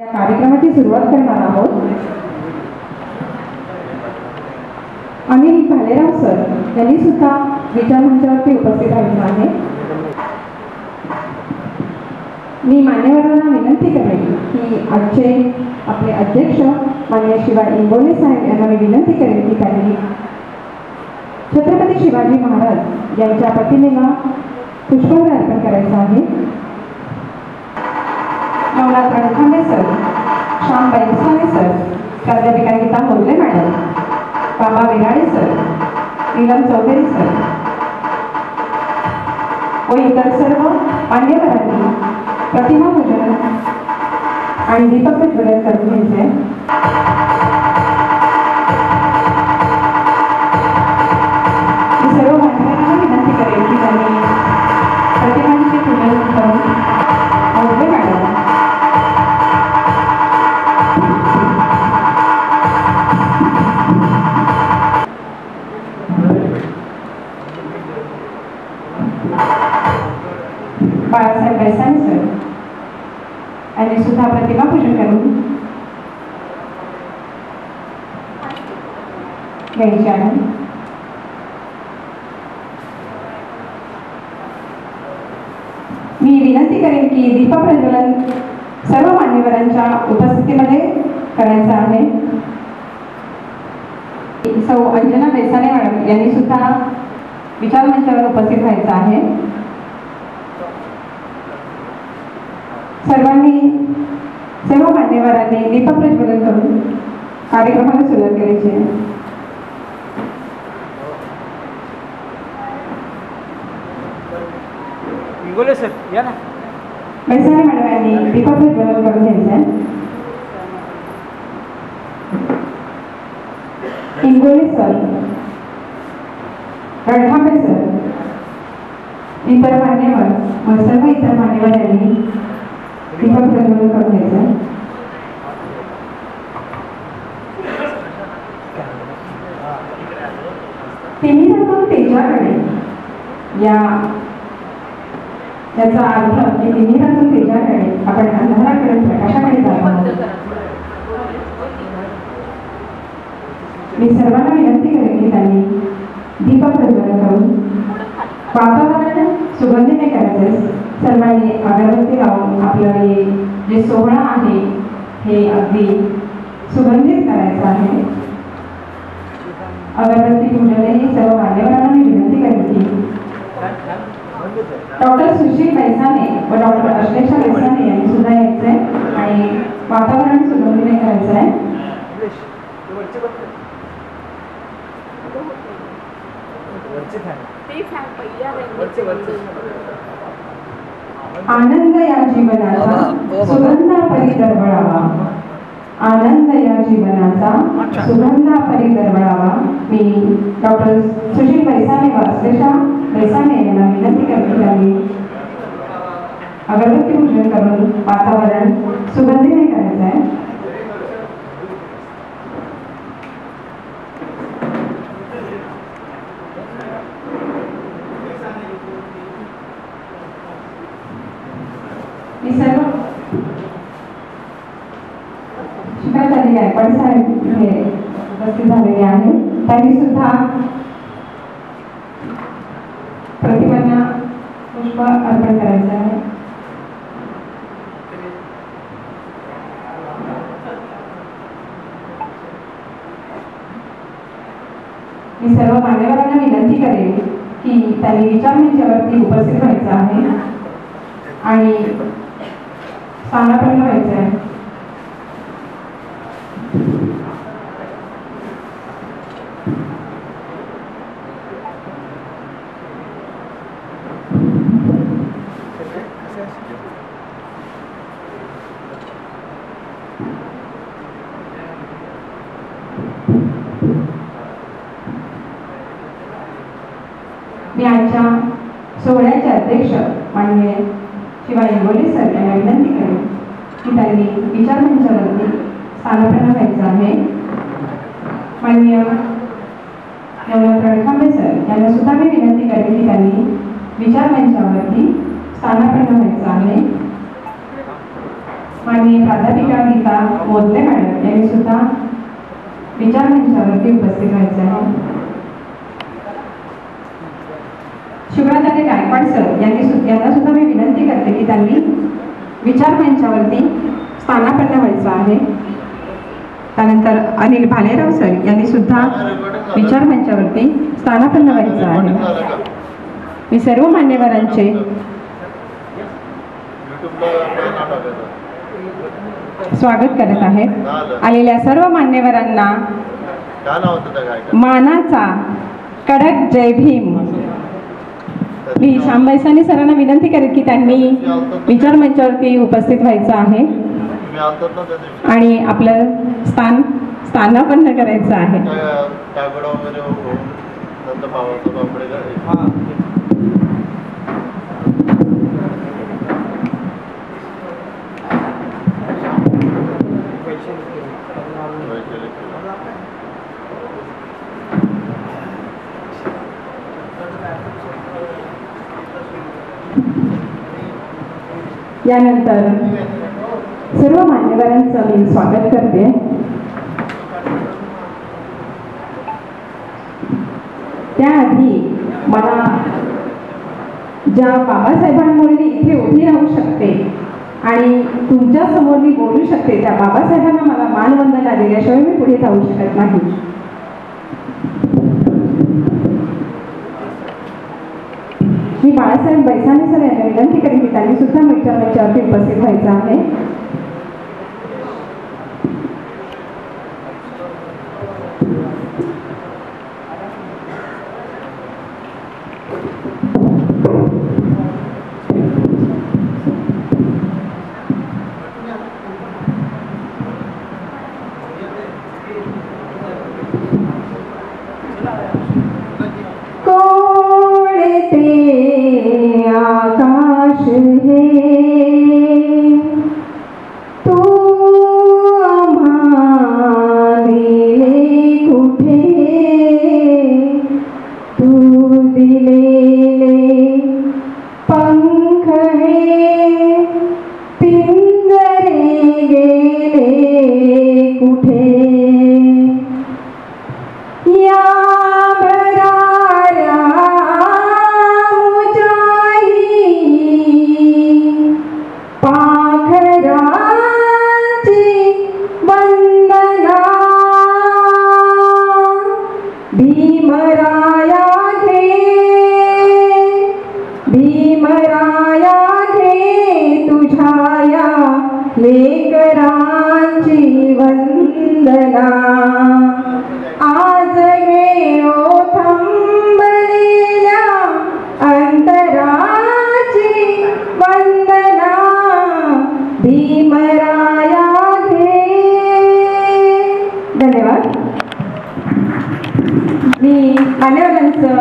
या कार्यक्रमाची सुरुवात करणार आहोत. अनिल भालेराव सर यांनी सुद्धा विचारमंचावरती उपस्थित राहायचं आहे. मी मान्यवरांना विनंती करेन की आजचे आपले अध्यक्ष माननीय शिवाजी इंगोले साहेब यांना मी विनंती करेन की त्यांनी छत्रपती शिवाजी महाराज यांच्या प्रतिमेला पुष्पहार अर्पण करायचं आहे. नवनाथ रणखांबे सर, श्याम बैसाने सर, प्राध्यापिका गीता मोर्ले मॅडम, बाबा विराळे सर, नीलम चौधरी सर व इतर सर्व मान्यवरांनी प्रतिमा पूजन आणि दीपक प्रज्वलन करून घ्यायचे. मी सर्व मान्यवरांना विनंती करेन की त्यांनी प्रतिमांचे पूजन करून मोर्ले मॅडम, बाळासाहेब बैसाने सर यांनी सुद्धा प्रतिमा पूजन करून घ्यायचे आहे. मी विनंती करेन की दीपक प्रज्वलन सर्व मान्यवरांच्या उपस्थितीमध्ये करायचं आहे. सौ अंजना बैसाने मॅडम यांनी सुद्धा विचारमंचावर उपस्थित व्हायचं आहे. सर्व मान्यवरांनी दीपक प्रज्वलन करून कार्यक्रमाला सुरुवात करायची आहे. इंगोले सर या ना. बैसाने मॅडम यांनी दीपक प्रज्वलन करून घ्यायचं आहे. इंगोले सर, रणखांबे सर, इतर मान्यवर व सर्व इतर मान्यवर यांनी दीपक प्रज्वलन करून घ्यायचं आहे. तिमिरातून तेजाकडे याचा अर्थ की तिमिरातून तेजाकडे आपण अंधाराकडे प्रकाशाकडे जात आहोत. मी सर्वांना विनंती करेन की त्यांनी दीपक प्रज्वलन करून वातावरण सुगंधीने करायचे. सर्वांनी अगरबत्ती लावून आपलं जे सोहळा आहे हे अगदी सुगंधित करायचं आहे. अगरबत्ती पूजनही सर्व मान्यवरांना मी विनंती करेन की डॉक्टर सुशील बैसाने व डॉक्टर अश्लेषा बैसाने यांनी सुद्धा यायचं आहे आणि वातावरण सुगंधीने करायचं आहे. आनंद या जीवनाचा सुगंधा परी दरवळावा, आनंद या जीवनाचा सुगंधा परी दरवळावा. मी डॉक्टर सुशील बैसाने व अश्लेषा बैसाने यांना विनंती करते त्यांनी अगरबत्ती पूजन करून वातावरण सुगंधीने करायचं आहे. मी सर्व शिकाचार्य गायकवाड साहेब हे उपस्थित झालेले आहे. त्यांनी सुद्धा प्रतिमांना पुष्प अर्पण करायचं आहे. मी सर्व मान्यवरांना विनंती करेन की त्यांनी विचारमंचावरती उपस्थित व्हायचं आहे आणि स्थानापन्न व्हायचं आहे. मी आजच्या सोहळ्याचे अध्यक्ष माननीय शिवाजी इंगोले सर यांना विनंती करेन की त्यांनी विचारमंचावरती स्थानापन्न व्हायचं आहे. माननीय नवनाथ रणखांबे सर यांना सुद्धा मी विनंती करेन की त्यांनी विचारमंचावरती स्थानापन्न व्हायचं आहे. माननीय प्राध्यापिका गीता मोदले मॅडम यांनी सुद्धा विचार मंचावरती उपस्थित व्हायचे आहे. शिवराजाने गायकवाड सर यांना सुद्धा मी विनंती करते की त्यांनी विचार मंचावरती स्थानापन्न व्हायचं आहे. त्यानंतर अनिल भालेराव सर यांनी सुद्धा विचार मंचावरती स्थानापन्न व्हायचं आहे. मी सर्व मान्यवरांचे स्वागत करत आहे. आलेल्या सर्व मान्यवरांना मानाचा कडक जय भीम. मी श्याम बैसानी सरांना विनंती करेन की त्यांनी विचार मंचावरती उपस्थित व्हायचं आहे आणि आपलं स्थानापन्न करायचं आहे. यानंतर सर्व मान्यवरांचं मी स्वागत करते. त्याआधी मला ज्या बाबासाहेबांमुळे मी इथे उभी राहू शकते आणि तुमच्या समोर मी बोलू शकते त्या बाबासाहेबांना मला मानवंदना दिल्याशिवाय मी पुढे जाऊ शकत नाही. मी बाळासाहेब बैसाने सर यांना विनंती करेन की त्यांनी सुद्धा विचार मंचावरती उपस्थित व्हायचं आहे. आकाश है तू आम्हाले कुठे तू दिलेले पंख है पिंजरे गेले कुठे या लेकरांची वंदना आज गे थांबलेल्या अंतराची वंदना भीमराया घे. धन्यवाद. मी मान्यवरांचं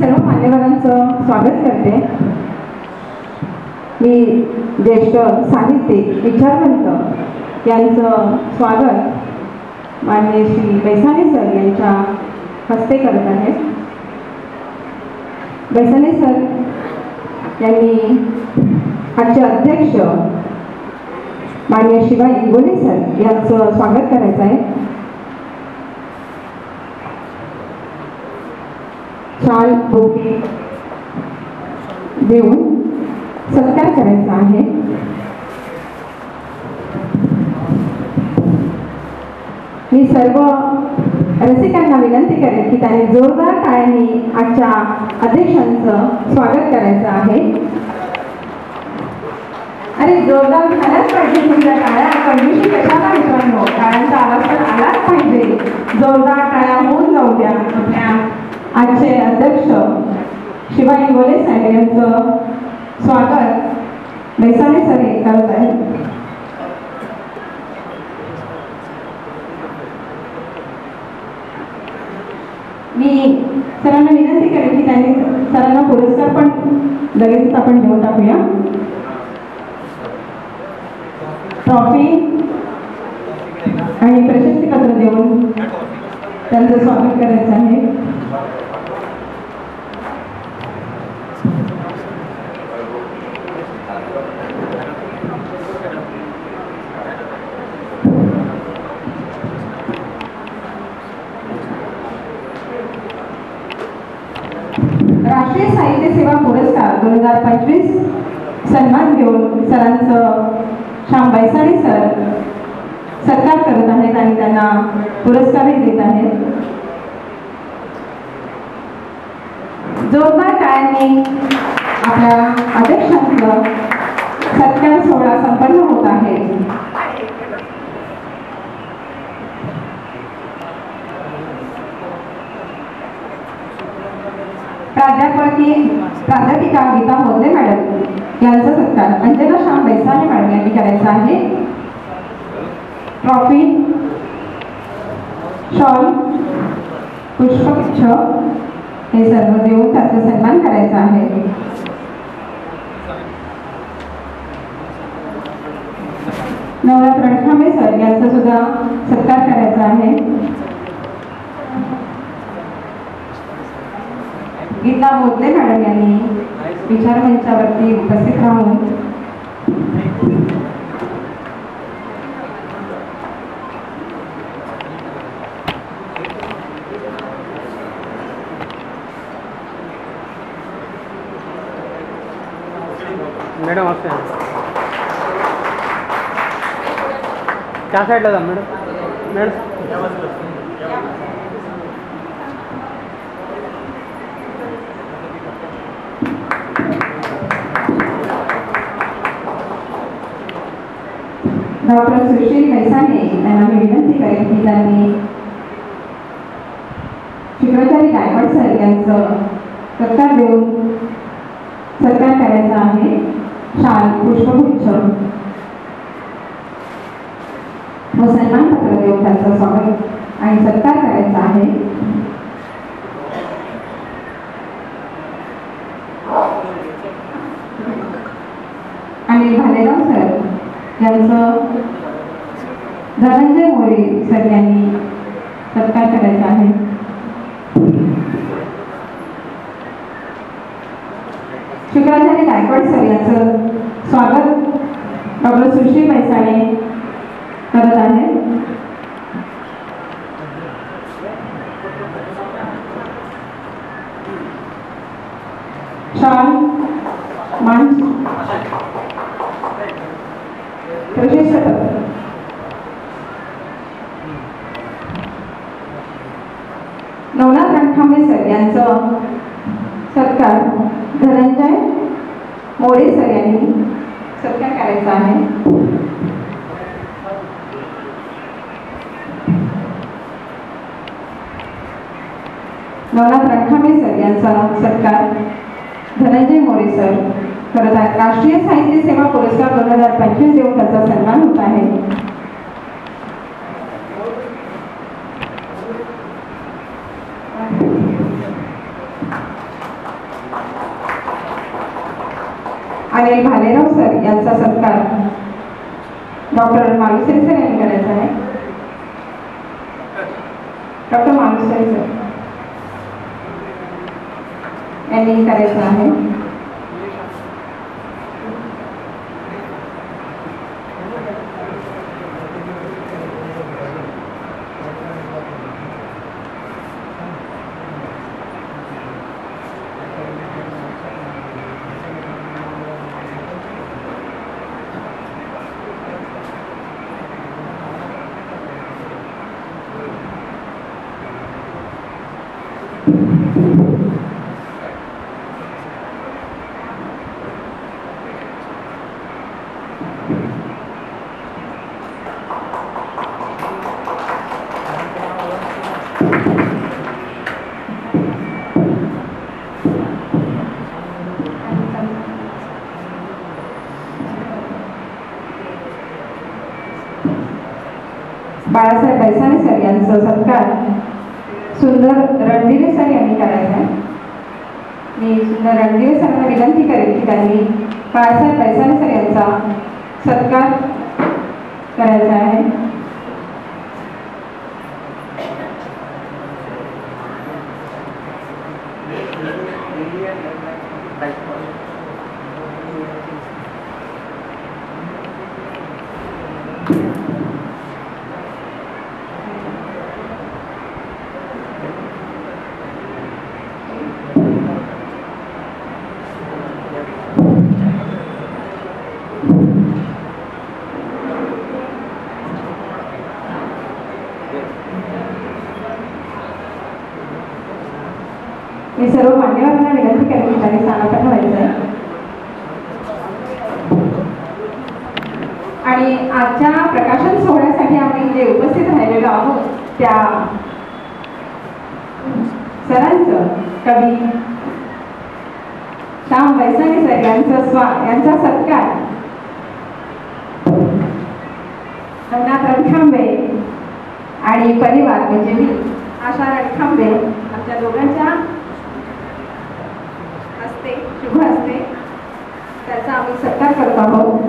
सर्व मान्यवरांचं स्वागत करते. मी ज्येष्ठ साहित्यिक विचारवंत यांचं स्वागत माननीय श्री बैसाने सर यांच्या हस्ते करत आहे. बैसाने सर यांनी आजचे अध्यक्ष माननीय शिवाय इंगोले सर यांचं स्वागत करायचं आहे. शाल बुके देऊन सत्कार करायचा आहे. मी सर्व रसिकांना विनंती करेन की त्यांनी जोरदार टाळ्यांनी आजच्या अध्यक्षांचं स्वागत करायचं आहे. अरे जोरदार झाल्याच पाहिजे तुमच्या टाळ्या. कंडिशन कशाला मित्रांनो, टाळ्यांचा आवाज तर आलाच पाहिजे. जोरदार टाळ्या होऊन जाऊ द्या. आपल्या आजचे अध्यक्ष शिवाय इंगोले साहेब यांचं स्वागत बैसाले सर हे करत आहेत. मी सरांना विनंती करेन की त्यांनी सरांना पुरस्कार पण लगेच आपण देऊन टाकूया. ट्रॉफी आणि प्रशस्तीपत्र देऊन त्यांचं स्वागत करायचं आहे. राष्ट्रीय साहित्य सेवा पुरस्कार 2025 सन्मान घेऊन सरांचं श्याम बैसाळे सर सत्कार करत आहेत आणि त्यांना पुरस्कारही देत आहेत. जोरदार टाळ्यांनी आपल्या अध्यक्षांचं सत्कार सोहळा संपन्न होत आहे. प्राध्यापिका गीता मोदले मॅडम यांचा सत्कार अंजना श्याम बैसाळे मॅडम यांनी करायचा आहे. ट्रॉफी, शॉल, पुष्पगुच्छ हे सर्व देऊन त्यांचा सन्मान करायचा आहे. नवनाथ रणखांबे सर यांचा सुद्धा सत्कार करायचा आहे. गीता मोदले मॅडम यांनी विचारमंचावरती उपस्थित राहून मॅडम असते त्या साईडला जा madam. Madam doctor Sushil Baisane यांना मी विनंती करेन की त्यांनी शुक्राचारी गायकवाड सर यांचं सत्कार देऊन सत्कार करायचा आहे. शाल, पुष्पगुच्छ व सन्मानपत्र देऊन त्यांचं स्वागत आणि सत्कार करायचा आहे. आणि भालेराव सर यांचं धनंजय मोरे सर यांनी सत्कार करायचा आहे. शुक्राचार्य गायकवाड सर यांचं स्वागत डॉक्टर सुशील बैसाणे करत आहेत. शाल, मंच, प्रशस्तीपत्र नवनाथ रणखांबे सर यांचं सत्कार धनंजय मोरे सर यांनी सत्कार करायचा आहे. नवनाथ रणखांबे सर यांचा सत्कार धनंजय मोरे सर करत आहेत. राष्ट्रीय साहित्य सेवा पुरस्कार 2025 देऊन त्यांचा सन्मान होत आहे. आणि भालेराव सर यांचा सत्कार डॉक्टर मालुसरे सर यांनी करायचा आहे. डॉक्टर मालुसरे सर यांनी करायचं आहे. बाळासाहेब बैसाणे सर यांचा सत्कार सुंदर रणदिवे सर यांनी करायचा आहे. मी सुंदर रणदिवे सरांना विनंती करेन की त्यांनी बाळासाहेब बैसाणे सर यांचा सत्कार करायचा आहे. मी सर्व मान्यवरांना विनंती करेन की त्यांनी स्थानापन्न व्हायचं आहे. आणि आजच्या प्रकाशन सोहळ्यासाठी आम्ही जे उपस्थित राहिलेलो आहोत त्या सरांचं कवी श्याम बैसाणे सर यांचा सत्कार नवनाथ रणखांबे आणि परिवार म्हणजे मी आशा रणखांबे आमच्या दोघांच्या हस्ते शुभ हस्ते त्याचा आम्ही सत्कार करत आहोत.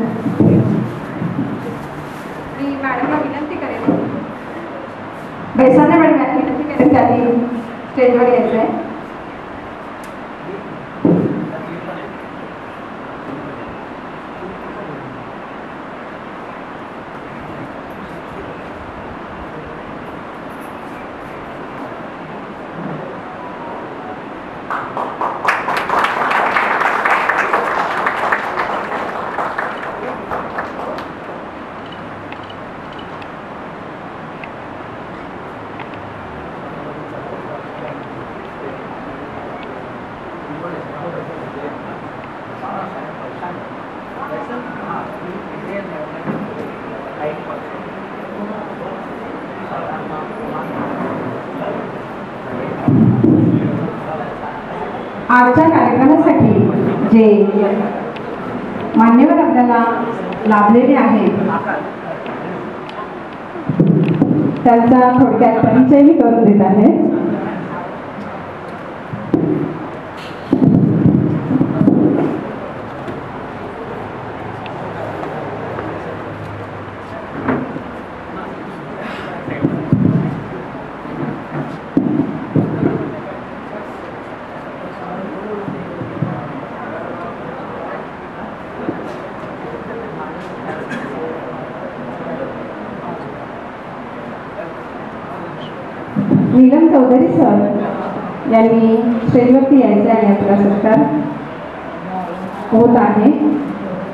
मी मॅडमला विनंती करेन बैसाणे मॅडम विनंती करेन त्यांनी स्टेजवर यायचं आहे. आजच्या कार्यक्रमासाठी जे मान्यवर आपल्याला लाभलेले आहेत त्यांचा थोडक्यात परिचय मी करून देत आहे. नीलम चौधरी सर यांनी स्टेजवरती यायचे आणि आपला सत्कार होत आहे.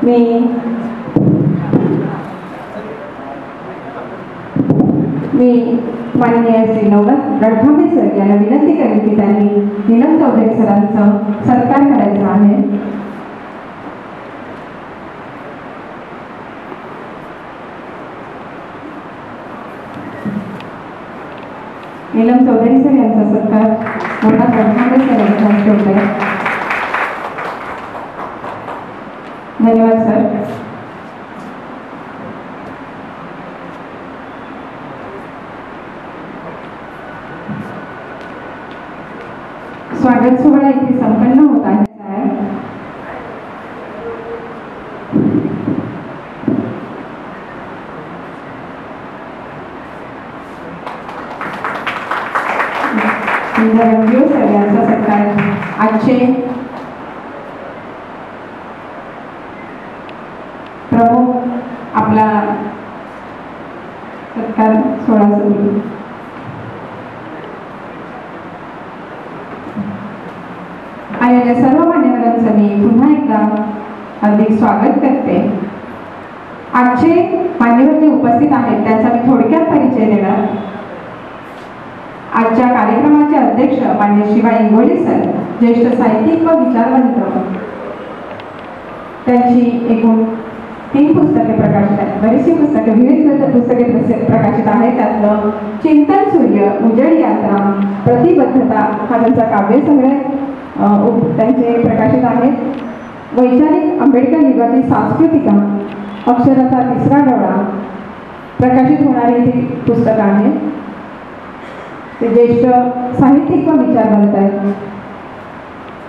मी माननीय श्री नवनाथ रणखांबे सर यांना विनंती करेन की त्यांनी नीलम चौधरी सरांचा सत्कार करायचा आहे. नीलम चौधरी सर यांचा सत्कार नवनाथ रणखांबे सर यांच्या हस्ते होत आहे. धन्यवाद सर. स्वागत सोहळा इथे संपन्न होत आहे. सर यांचा सत्कार आजचे प्रमुख आपला सत्कार सोहळा सुरू. आलेल्या सर्व मान्यवरांचं मी पुन्हा एकदा हार्दिक स्वागत करते. आजचे मान्यवर जे उपस्थित आहेत त्यांचा मी थोडक्यात परिचय देणार. आजच्या कार्यक्रमाचे अध्यक्ष मान्य शिवा इंगोले सर, ज्येष्ठ साहित्यिक व विचारवंत. त्यांची एकूण 3 पुस्तके प्रकाशित आहेत. बरीचशी पुस्तके विविध पुस्तके प्रकाशित आहेत. त्यातलं चिंतन सूर्य, उजेड यात्रा, प्रतिबद्धता हा त्यांचा काव्यसंग्रह त्यांचे प्रकाशित आहेत. वैचारिक आंबेडकर युगाची सांस्कृतिका, अक्षराचा तिसरा डोळा, प्रकाशित होणारे हे पुस्तक आहे. ते ज्येष्ठ साहित्यिक व विचारवंत आहेत.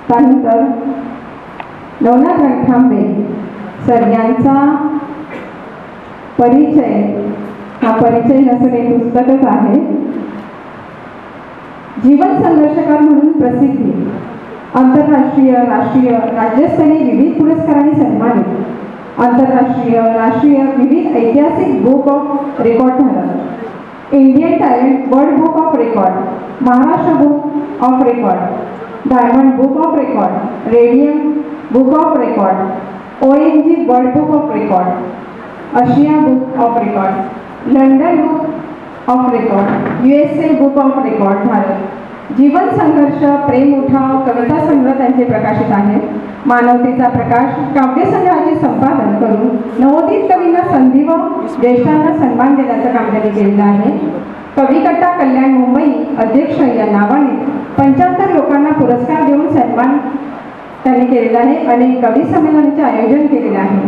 त्यानंतर नवनाथ रणखांबे सर यांचा परिचय, हा परिचय नसणे पुस्तकच आहे. जीवन संघर्षकार म्हणून प्रसिद्धी, आंतरराष्ट्रीय, राष्ट्रीय, राज्यस्तरीय विविध पुरस्कारांनी सन्मानित, आंतरराष्ट्रीय, राष्ट्रीय विविध ऐतिहासिक बुक ऑफ रेकॉर्ड धारक, Indian talent world book of record, Maharashtra book of record, diamond book of record, radium book of record, ONG world book of record, Asia book of record, London book of record, USA book of record धारक. जीवन संघर्ष, प्रेम उठाव, कविता संग्रह त्यांचे प्रकाशित आहेत. मानवतेचा प्रकाश काव्यसंग्रहाचे संपादन करून नवोदित कवींना संधी व ज्येष्ठांना सन्मान देण्याचं काम त्यांनी केलेलं आहे. कविकट्टा कल्याण मुंबई अध्यक्ष या नावाने 75 लोकांना पुरस्कार देऊन सन्मान त्यांनी केलेला आहे. अनेक कवी संमेलनाचे आयोजन केलेले आहे.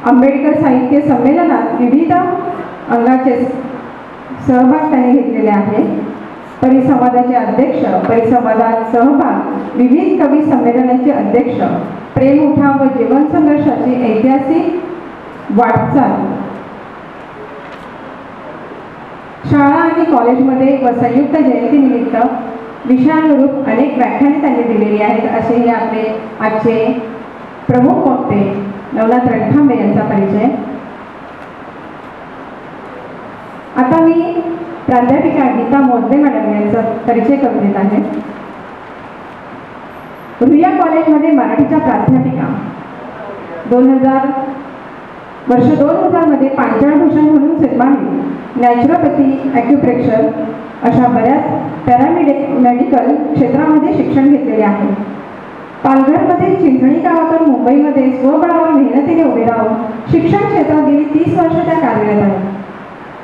आंबेडकर साहित्य संमेलनात विविध अंगाचे सहभाग त्यांनी घेतलेले आहे. परिसंवादाचे अध्यक्ष, परिसंवादात सहभाग, विविध कवी संमेलनाचे अध्यक्ष, प्रेम उठाव व जीवन संघर्षाची ऐतिहासिक वाटचाल शाळा आणि कॉलेजमध्ये व संयुक्त जयंतीनिमित्त विषयानुरूप अनेक व्याख्याने त्यांनी दिलेली आहेत. असे हे आपले आजचे प्रमुख वक्ते नवनाथ रणखांबे यांचा परिचय. आता मी प्राध्यापिका गीता मोदे मॅडम यांचा परिचय करून देत आहे. रुईया कॉलेजमध्ये मराठीच्या प्राध्यापिका. 2000 मध्ये पांचाळभूषण म्हणून सन्मानित, नॅचरोपॅथी, ॲक्युप्रेशर अशा बऱ्याच पॅरामेडिकल क्षेत्रामध्ये शिक्षण घेतलेले आहे. पालघरमध्ये चिंचणी गावातून मुंबईमध्ये स्वबळावर मेहनतीने उभे राहून शिक्षण क्षेत्रात गेली 30 वर्ष त्या कार्यरत आहेत.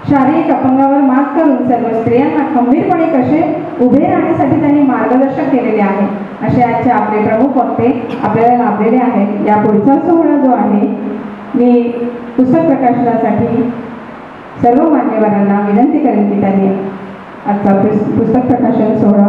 शारीरिक अपंगावर मात करून सर्व स्त्रियांना खंबीरपणे कसे उभे राहण्यासाठी त्यांनी मार्गदर्शन केलेले आहे. असे आजचे आपले प्रमुख वक्ते आपल्याला लाभलेले आहेत. या पुढचा सोहळा जो आहे, मी पुस्तक प्रकाशनासाठी सर्व मान्यवरांना विनंती करेन की त्यांनी आजचा पुस्तक प्रकाशन सोहळा